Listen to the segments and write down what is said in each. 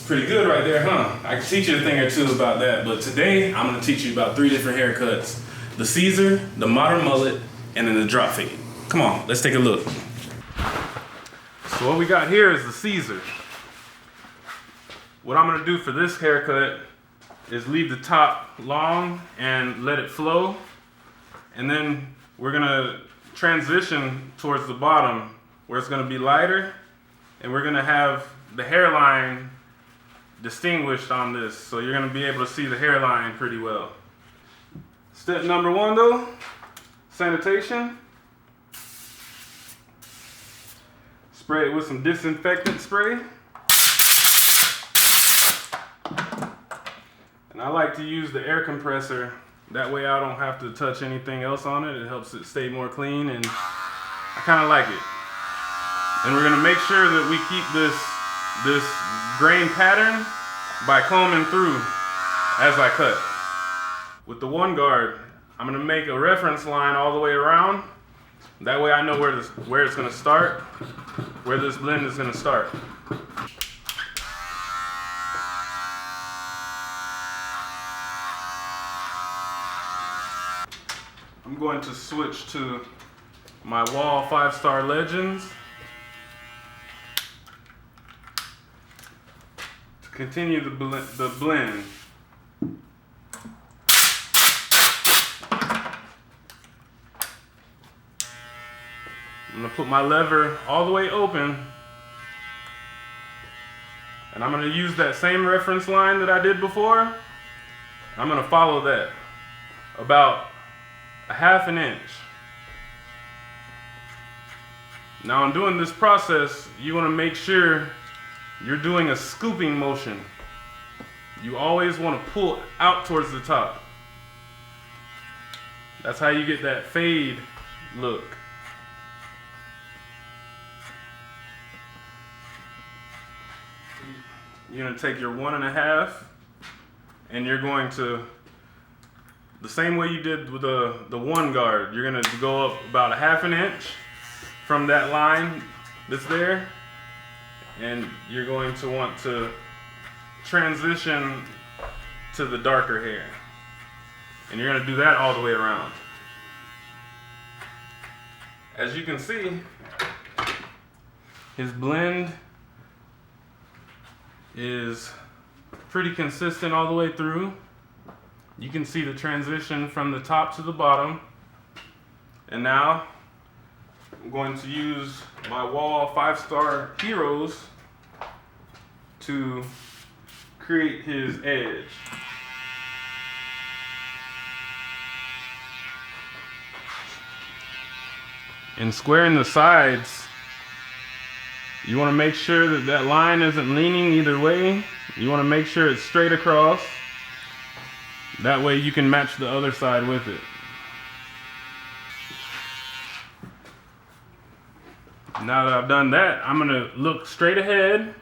Pretty good right there, huh? I can teach you a thing or two about that, but today I'm gonna teach you about 3 different haircuts. The Caesar, the modern mullet, and then the drop fade. Come on, let's take a look. So what we got here is the Caesar. What I'm gonna do for this haircut is leave the top long and let it flow. And then we're gonna transition towards the bottom where it's gonna be lighter, and we're gonna have the hairline distinguished on this, so you're going to be able to see the hairline pretty well. Step number 1 though, sanitation. Spray it with some disinfectant spray. And I like to use the air compressor, that way I don't have to touch anything else on it. It helps it stay more clean, and I kind of like it. And we're going to make sure that we keep this grain pattern by combing through as I cut. With the 1 guard, I'm going to make a reference line all the way around. That way I know where it's going to start, where this blend is going to start. I'm going to switch to my Wahl 5-star Legends. Continue the blend. I'm going to put my lever all the way open, and I'm going to use that same reference line that I did before. I'm going to follow that about a 1/2 inch. Now in doing this process, you want to make sure you're doing a scooping motion. You always want to pull out towards the top. That's how you get that fade look. You're going to take your 1.5 and you're going to, the same way you did with the 1 guard, you're going to go up about a 1/2 inch from that line that's there. And you're going to want to transition to the darker hair. And you're going to do that all the way around. As you can see, his blend is pretty consistent all the way through. You can see the transition from the top to the bottom. And now I'm going to use my Wahl 5-star Heroes to create his edge. In squaring the sides, you want to make sure that that line isn't leaning either way. You want to make sure it's straight across. That way you can match the other side with it. Now that I've done that, I'm going to look straight ahead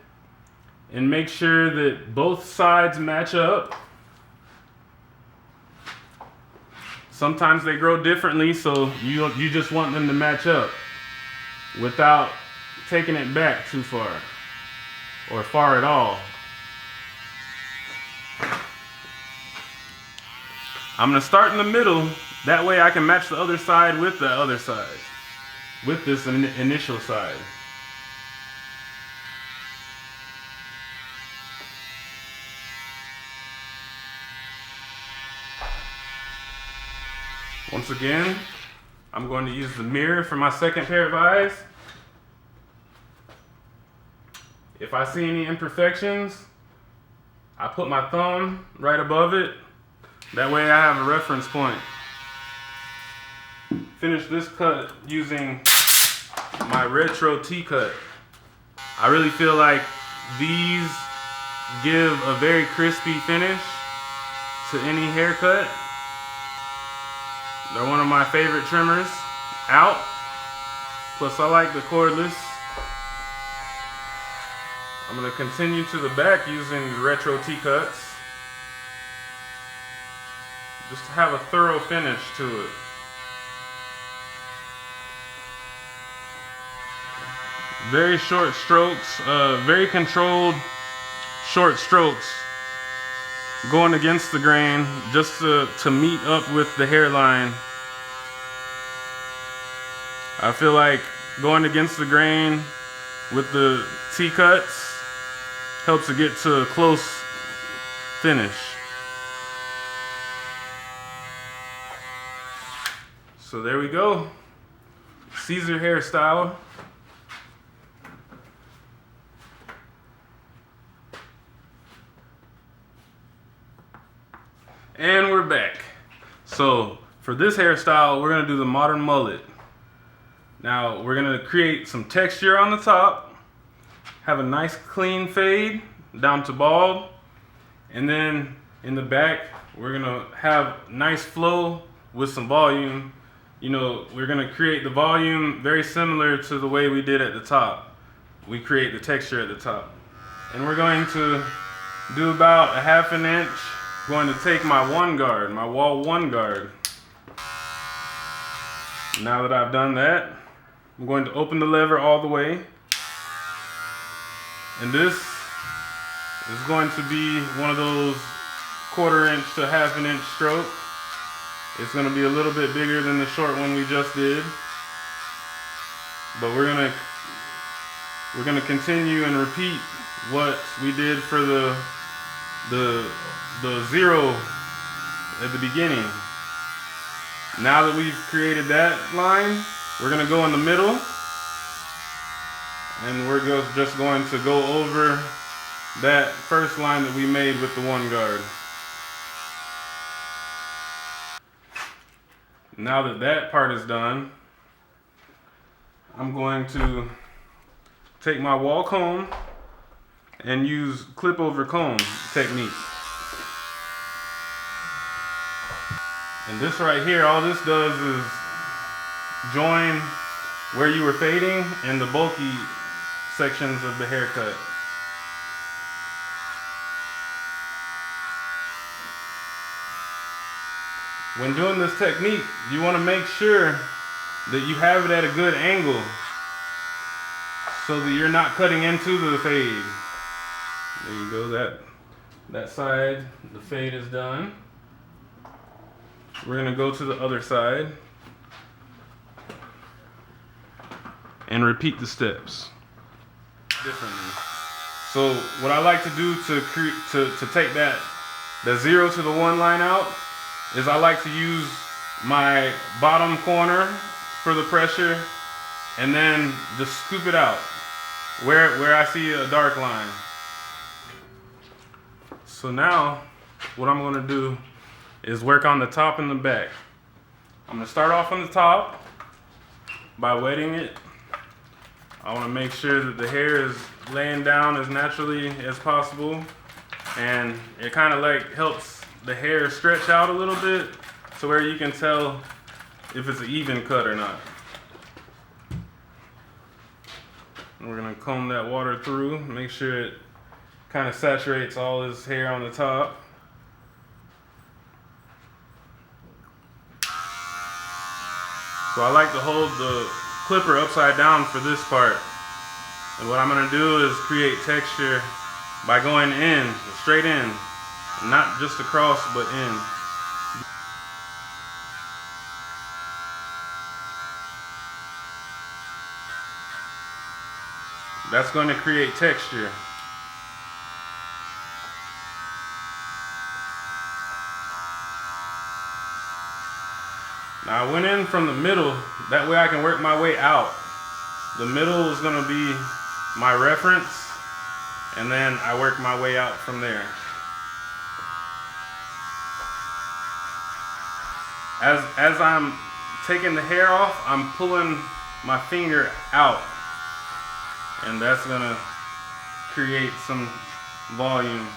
and make sure that both sides match up. Sometimes they grow differently, so you just want them to match up without taking it back too far or far at all. I'm going to start in the middle, that way I can match the other side with the other side, with this initial side. Once again, I'm going to use the mirror for my second pair of eyes. If I see any imperfections, I put my thumb right above it. That way I have a reference point. Finish this cut using my retro T-cut. I really feel like these give a very crispy finish to any haircut. They're one of my favorite trimmers out. Plus I like the cordless. I'm going to continue to the back using the retro T-cuts, just to have a thorough finish to it. Very short strokes, very controlled short strokes going against the grain just to meet up with the hairline. I feel like going against the grain with the T-cuts helps it get to a close finish. So there we go. Caesar hairstyle. And we're back. So for this hairstyle, we're gonna do the modern mullet. Now we're gonna create some texture on the top, have a nice clean fade down to bald, and then in the back, we're gonna have nice flow with some volume. You know, we're gonna create the volume very similar to the way we did at the top. We create the texture at the top. And we're going to do about 1/2 inch. I'm going to take my one guard, my Wahl one guard. Now that I've done that, I'm going to open the lever all the way. And this is going to be one of those 1/4 inch to 1/2 inch strokes. It's going to be a little bit bigger than the short one we just did. But we're going to continue and repeat what we did for the zero at the beginning. Now that we've created that line, we're going to go in the middle, and we're just going to go over that first line that we made with the one guard. Now that that part is done, I'm going to take my Wahl comb and use clip over comb technique. And this right here, all this does is join where you were fading and the bulky sections of the haircut. When doing this technique, you want to make sure that you have it at a good angle so that you're not cutting into the fade. There you go, that side, the fade is done. We're going to go to the other side and repeat the steps differently. So what I like to do to take that 0 to the 1 line out is I like to use my bottom corner for the pressure and then just scoop it out where I see a dark line. So now what I'm going to do is work on the top and the back. I'm going to start off on the top by wetting it. I want to make sure that the hair is laying down as naturally as possible, and it kind of like helps the hair stretch out a little bit to where you can tell if it's an even cut or not. And we're going to comb that water through, make sure it kind of saturates all this hair on the top. So I like to hold the clipper upside down for this part. And what I'm going to do is create texture by going in, straight in, not just across, but in. That's going to create texture. Now I went in from the middle, that way I can work my way out. The middle is going to be my reference, and then I work my way out from there. As I'm taking the hair off, I'm pulling my finger out, and that's going to create some volume.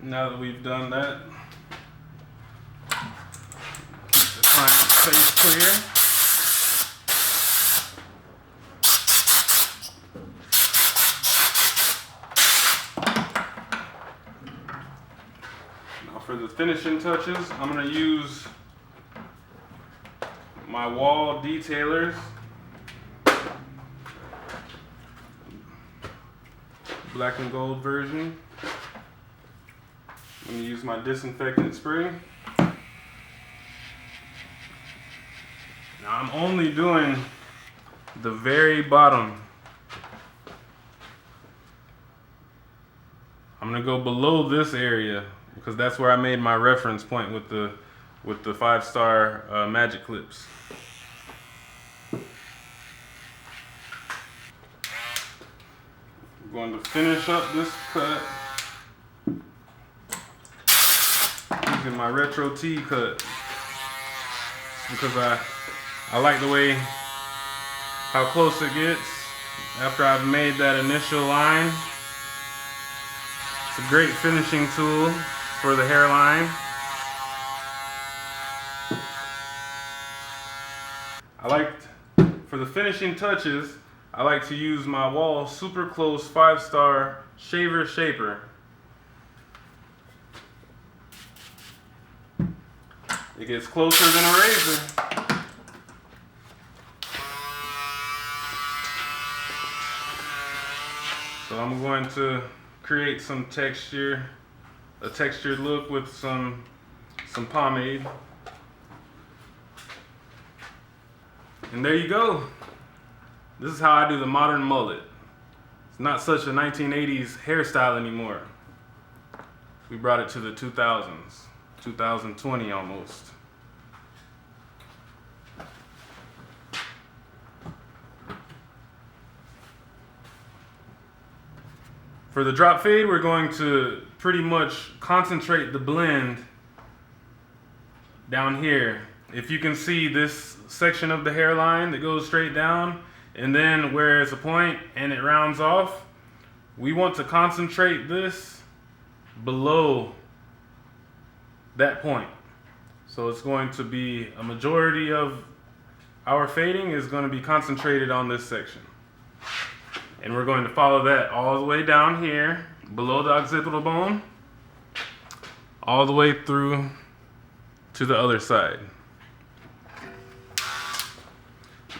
Now that we've done that, keep the client's face clear. for the finishing touches, I'm going to use my Wahl detailers. Black and gold version. I'm going to use my disinfectant spray. Now I'm only doing the very bottom. I'm going to go below this area because that's where I made my reference point with the 5-star magic clips. I'm going to finish up this cut using my retro T cut because I like the way how close it gets after I've made that initial line. It's a great finishing tool for the hairline. For the finishing touches, I like to use my Wahl Super Close 5-star Shaver Shaper. It gets closer than a razor. So I'm going to create some texture, a textured look with some pomade. And there you go. This is how I do the modern mullet. It's not such a 1980s hairstyle anymore. We brought it to the 2000s, 2020 almost. For the drop fade, we're going to pretty much concentrate the blend down here. If you can see this section of the hairline that goes straight down, and then where it's a point and it rounds off, we want to concentrate this below that point. So it's going to be a majority of our fading is going to be concentrated on this section. And we're going to follow that all the way down here, below the occipital bone, all the way through to the other side.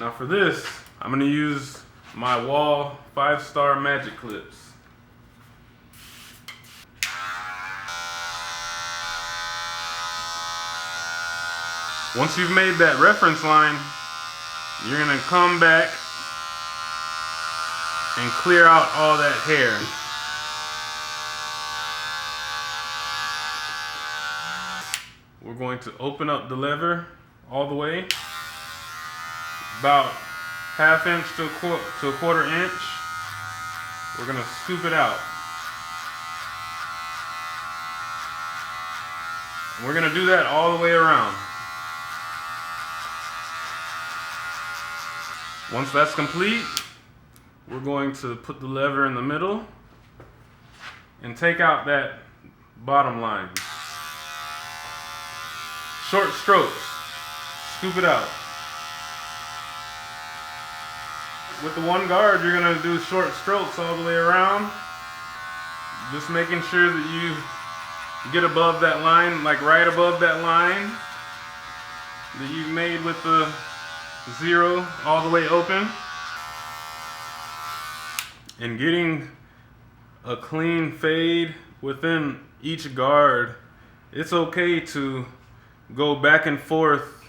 Now for this, I'm going to use my Wahl 5-star magic clips. Once you've made that reference line, you're going to come back and clear out all that hair. We're going to open up the lever all the way, about ½ inch to a quarter inch. We're going to scoop it out. And we're going to do that all the way around. Once that's complete, we're going to put the lever in the middle and take out that bottom line. Short strokes. Scoop it out. With the one guard, you're going to do short strokes all the way around. Just making sure that you get above that line, like right above that line that you made with the 0 all the way open. And getting a clean fade within each guard, it's okay to go back and forth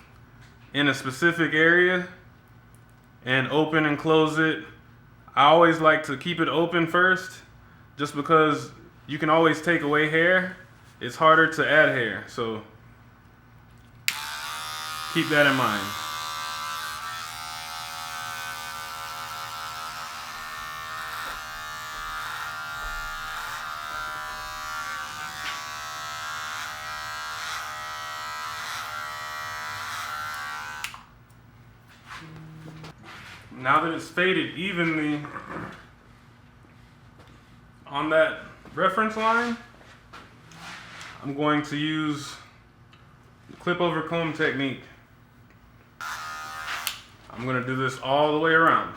in a specific area and open and close it. I always like to keep it open first, just because you can always take away hair. It's harder to add hair, so keep that in mind. Now that it's faded evenly on that reference line, I'm going to use the clip over comb technique. I'm going to do this all the way around.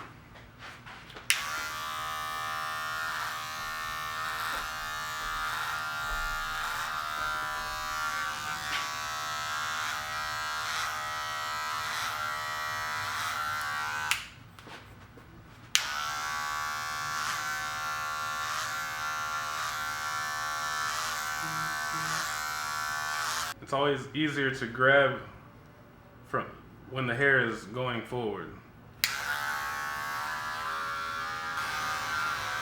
it's always easier to grab from when the hair is going forward.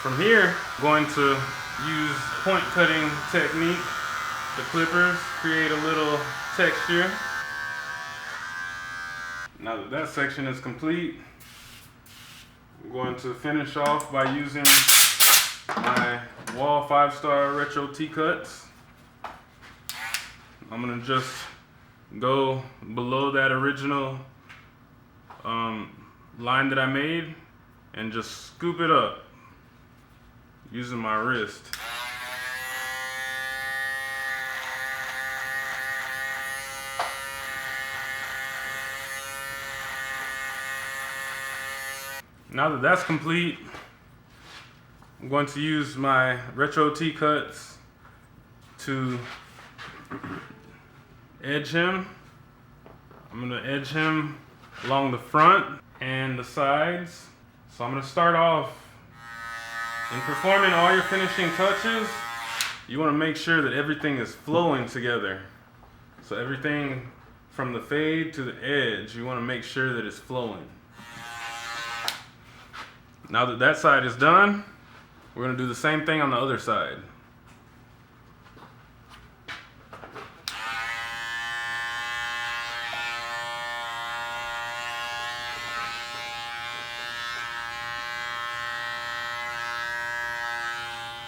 From here, I'm going to use point cutting technique. The clippers create a little texture. Now that that section is complete, I'm going to finish off by using my Wahl 5-star retro T-cuts. I'm gonna just go below that original line that I made and just scoop it up using my wrist. Now that that's complete, I'm going to use my retro T-cuts to edge him. I'm going to edge him along the front and the sides. So I'm going to start off in performing all your finishing touches. You want to make sure that everything is flowing together. So everything from the fade to the edge, you want to make sure that it's flowing. Now that that side is done, we're going to do the same thing on the other side.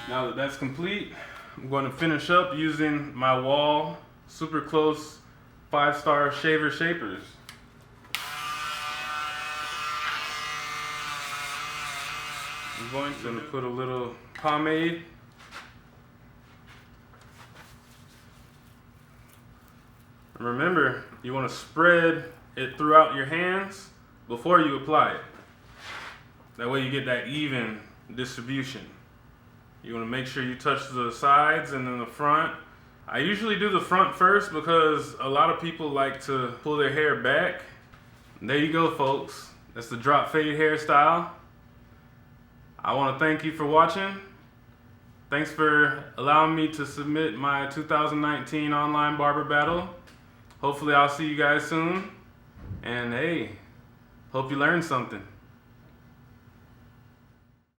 Now that that's complete, I'm going to finish up using my Wahl super close 5-star shaver shapers. I'm going to put a little pomade and remember, you want to spread it throughout your hands before you apply it. That way you get that even distribution. You want to make sure you touch the sides and then the front. I usually do the front first because a lot of people like to pull their hair back. And there you go, folks. That's the drop fade hairstyle. I want to thank you for watching. Thanks for allowing me to submit my 2019 online barber battle. Hopefully I'll see you guys soon. And hey, hope you learned something.